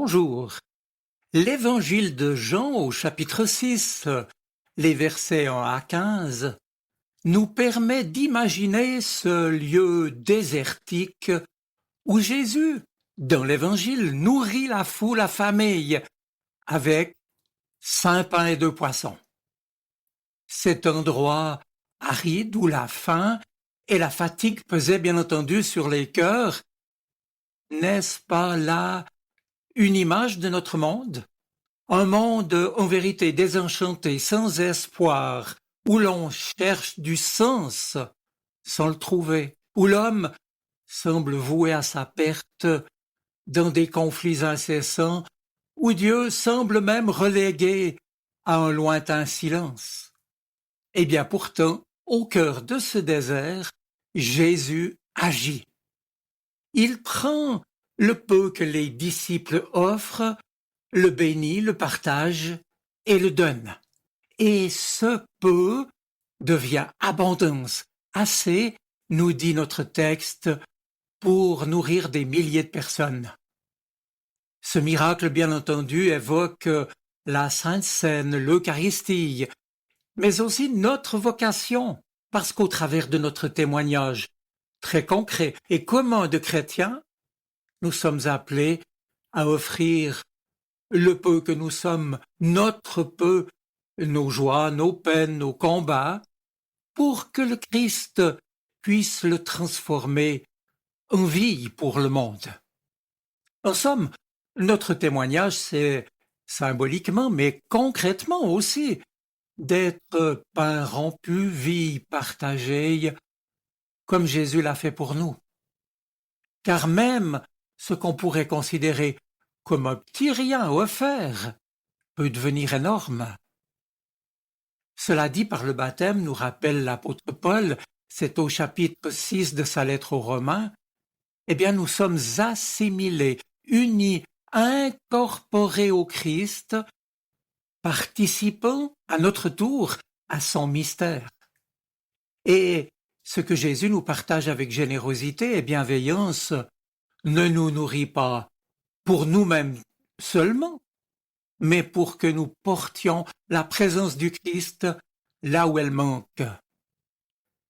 Bonjour. L'évangile de Jean au chapitre 6, les versets 1 à 15, nous permet d'imaginer ce lieu désertique où Jésus, dans l'évangile, nourrit la foule affamée avec 5 pains et 2 poissons. Cet endroit aride où la faim et la fatigue pesaient bien entendu sur les cœurs, n'est-ce pas là une image de notre monde? Un monde en vérité désenchanté, sans espoir, où l'on cherche du sens sans le trouver, où l'homme semble voué à sa perte dans des conflits incessants, où Dieu semble même relégué à un lointain silence. Eh bien pourtant, au cœur de ce désert, Jésus agit. Il prend le peu que les disciples offrent, le bénit, le partage et le donne. Et ce peu devient abondance, assez, nous dit notre texte, pour nourrir des milliers de personnes. Ce miracle, bien entendu, évoque la Sainte Seine, l'Eucharistie, mais aussi notre vocation, parce qu'au travers de notre témoignage très concret et commun de chrétiens, nous sommes appelés à offrir le peu que nous sommes, notre peu, nos joies, nos peines, nos combats, pour que le Christ puisse le transformer en vie pour le monde. En somme, notre témoignage, c'est symboliquement, mais concrètement aussi, d'être pain rompu, vie partagée, comme Jésus l'a fait pour nous. Car même ce qu'on pourrait considérer comme un petit rien offert peut devenir énorme. Cela dit par le baptême, nous rappelle l'apôtre Paul, c'est au chapitre 6 de sa lettre aux Romains, eh bien nous sommes assimilés, unis, incorporés au Christ, participant à notre tour à son mystère. Et ce que Jésus nous partage avec générosité et bienveillance ne nous nourrit pas pour nous-mêmes seulement, mais pour que nous portions la présence du Christ là où elle manque.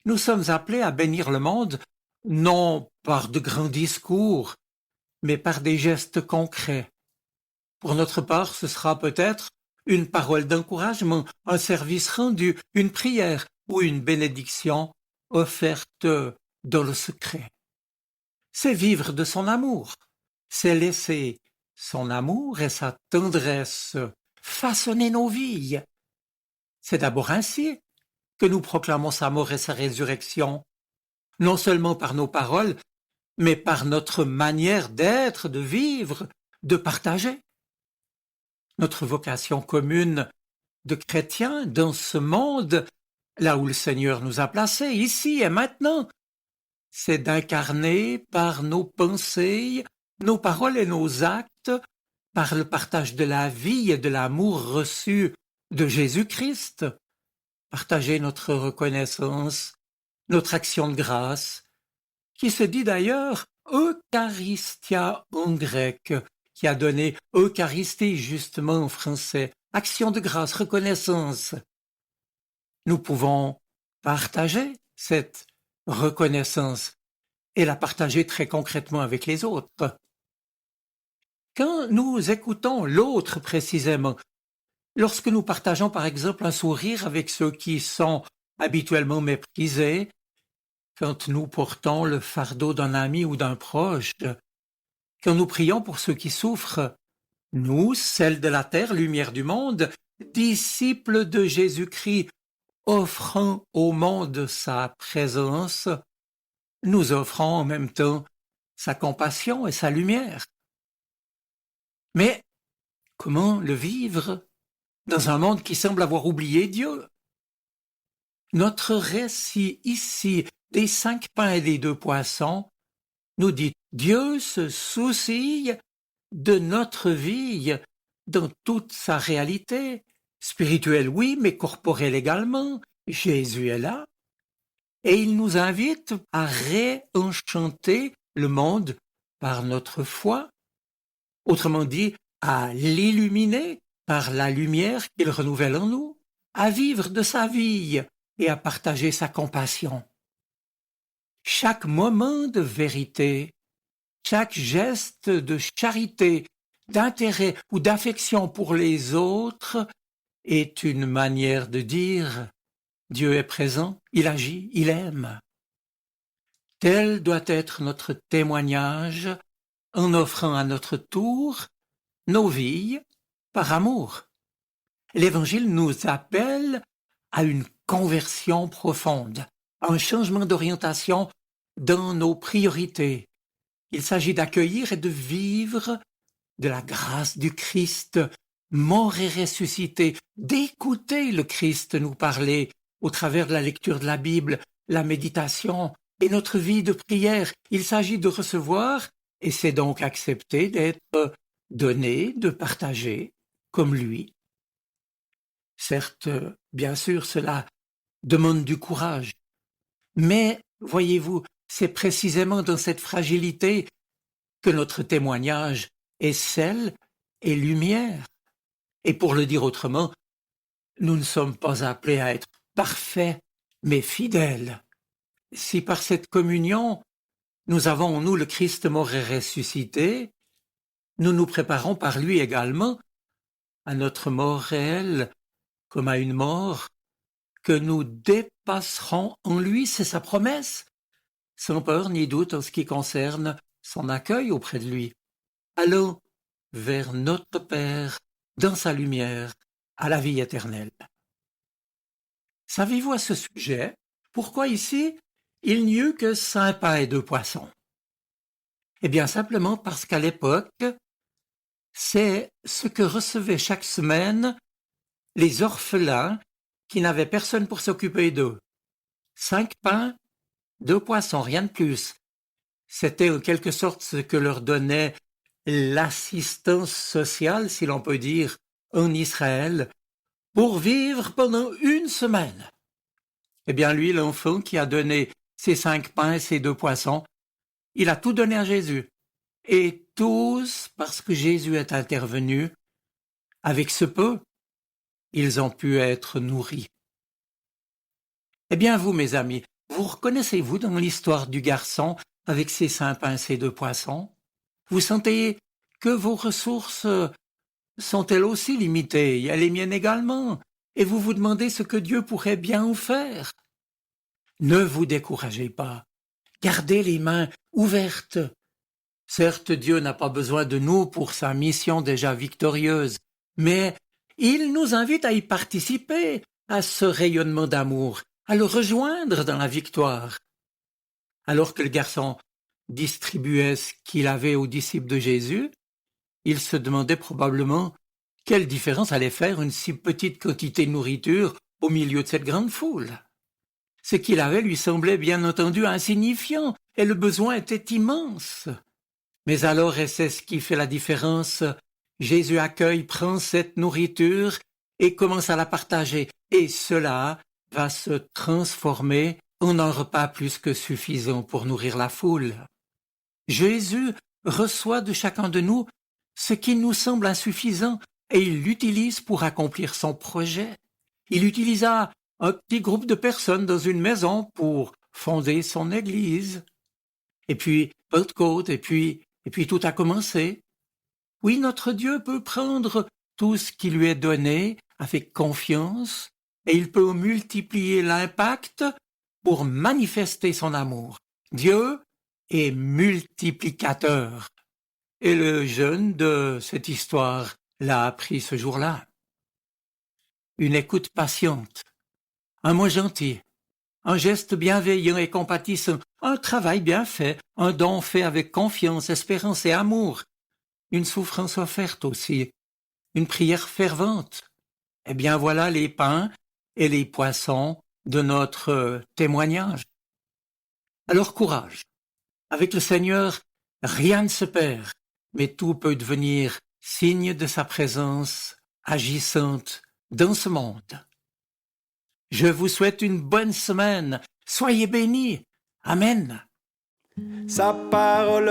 Nous sommes appelés à bénir le monde, non par de grands discours, mais par des gestes concrets. Pour notre part, ce sera peut-être une parole d'encouragement, un service rendu, une prière ou une bénédiction offerte dans le secret. C'est vivre de son amour, c'est laisser son amour et sa tendresse façonner nos vies. C'est d'abord ainsi que nous proclamons sa mort et sa résurrection, non seulement par nos paroles, mais par notre manière d'être, de vivre, de partager. Notre vocation commune de chrétiens dans ce monde, là où le Seigneur nous a placés, ici et maintenant, c'est d'incarner par nos pensées, nos paroles et nos actes, par le partage de la vie et de l'amour reçu de Jésus-Christ, partager notre reconnaissance, notre action de grâce, qui se dit d'ailleurs Eucharistia en grec, qui a donné Eucharistie justement en français, action de grâce, reconnaissance. Nous pouvons partager cette reconnaissance et la partager très concrètement avec les autres. Quand nous écoutons l'autre précisément, lorsque nous partageons par exemple un sourire avec ceux qui sont habituellement méprisés, quand nous portons le fardeau d'un ami ou d'un proche, quand nous prions pour ceux qui souffrent, nous, sel de la terre, lumière du monde, disciples de Jésus-Christ, offrant au monde sa présence, nous offrons en même temps sa compassion et sa lumière. Mais comment le vivre dans un monde qui semble avoir oublié Dieu? Notre récit ici des 5 pains et des 2 poissons nous dit Dieu se soucie de notre vie dans toute sa réalité, spirituelle oui, mais corporelle également. Jésus est là et il nous invite à réenchanter le monde par notre foi. autrement dit, à l'illuminer par la lumière qu'il renouvelle en nous, à vivre de sa vie et à partager sa compassion. Chaque moment de vérité, chaque geste de charité, d'intérêt ou d'affection pour les autres est une manière de dire « Dieu est présent, il agit, il aime ». Tel doit être notre témoignage en offrant à notre tour nos vies par amour. L'Évangile nous appelle à une conversion profonde, à un changement d'orientation dans nos priorités. Il s'agit d'accueillir et de vivre de la grâce du Christ, mort et ressuscité, d'écouter le Christ nous parler au travers de la lecture de la Bible, la méditation et notre vie de prière. Il s'agit de recevoir, et c'est donc accepter d'être donné, de partager, comme lui. Certes, bien sûr, cela demande du courage, mais, voyez-vous, c'est précisément dans cette fragilité que notre témoignage est sel et lumière. Et pour le dire autrement, nous ne sommes pas appelés à être parfaits, mais fidèles. Si par cette communion, nous avons en nous le Christ mort et ressuscité, nous nous préparons par lui également à notre mort réelle, comme à une mort que nous dépasserons en lui, c'est sa promesse, sans peur ni doute en ce qui concerne son accueil auprès de lui. Allons vers notre Père, dans sa lumière, à la vie éternelle. Savez-vous à ce sujet pourquoi ici il n'y eut que 5 pains et 2 poissons? Eh bien simplement parce qu'à l'époque, c'est ce que recevaient chaque semaine les orphelins qui n'avaient personne pour s'occuper d'eux. 5 pains, 2 poissons, rien de plus. C'était en quelque sorte ce que leur donnait l'assistance sociale, si l'on peut dire, en Israël, pour vivre pendant une semaine. Eh bien lui, l'enfant qui a donné ces 5 pains et ces 2 poissons, il a tout donné à Jésus. Et tous, parce que Jésus est intervenu, avec ce peu, ils ont pu être nourris. Eh bien vous, mes amis, vous reconnaissez-vous dans l'histoire du garçon avec ses 5 pains et ses 2 poissons? Vous sentez que vos ressources sont-elles aussi limitées, et les miennes également, et vous vous demandez ce que Dieu pourrait bien vous faire? Ne vous découragez pas, gardez les mains ouvertes. Certes, Dieu n'a pas besoin de nous pour sa mission déjà victorieuse, mais il nous invite à y participer, à ce rayonnement d'amour, à le rejoindre dans la victoire. Alors que le garçon distribuait ce qu'il avait aux disciples de Jésus, il se demandait probablement quelle différence allait faire une si petite quantité de nourriture au milieu de cette grande foule. Ce qu'il avait lui semblait bien entendu insignifiant, et le besoin était immense. Mais alors, et c'est ce qui fait la différence, Jésus accueille, prend cette nourriture et commence à la partager, et cela va se transformer en un repas plus que suffisant pour nourrir la foule. Jésus reçoit de chacun de nous ce qui nous semble insuffisant et il l'utilise pour accomplir son projet. Il utilisa un petit groupe de personnes dans une maison pour fonder son église. Et puis Pentecôte, et puis tout a commencé. Oui, notre Dieu peut prendre tout ce qui lui est donné avec confiance et il peut multiplier l'impact pour manifester son amour. Dieu est multiplicateur. Et le jeune de cette histoire l'a appris ce jour-là. Une écoute patiente, un mot gentil, un geste bienveillant et compatissant, un travail bien fait, un don fait avec confiance, espérance et amour, une souffrance offerte aussi, une prière fervente. Eh bien voilà les pains et les poissons de notre témoignage. Alors courage. Avec le Seigneur, rien ne se perd, mais tout peut devenir signe de sa présence agissante dans ce monde. Je vous souhaite une bonne semaine. Soyez bénis. Amen. Sa parole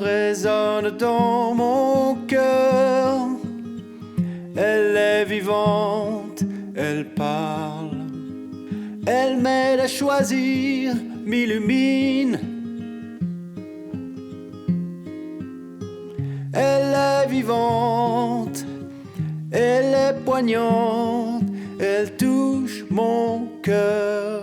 résonne dans mon cœur. Elle est vivante, elle parle. Elle m'aide à choisir, m'illumine. Elle est vivante, elle est poignante, elle touche mon cœur.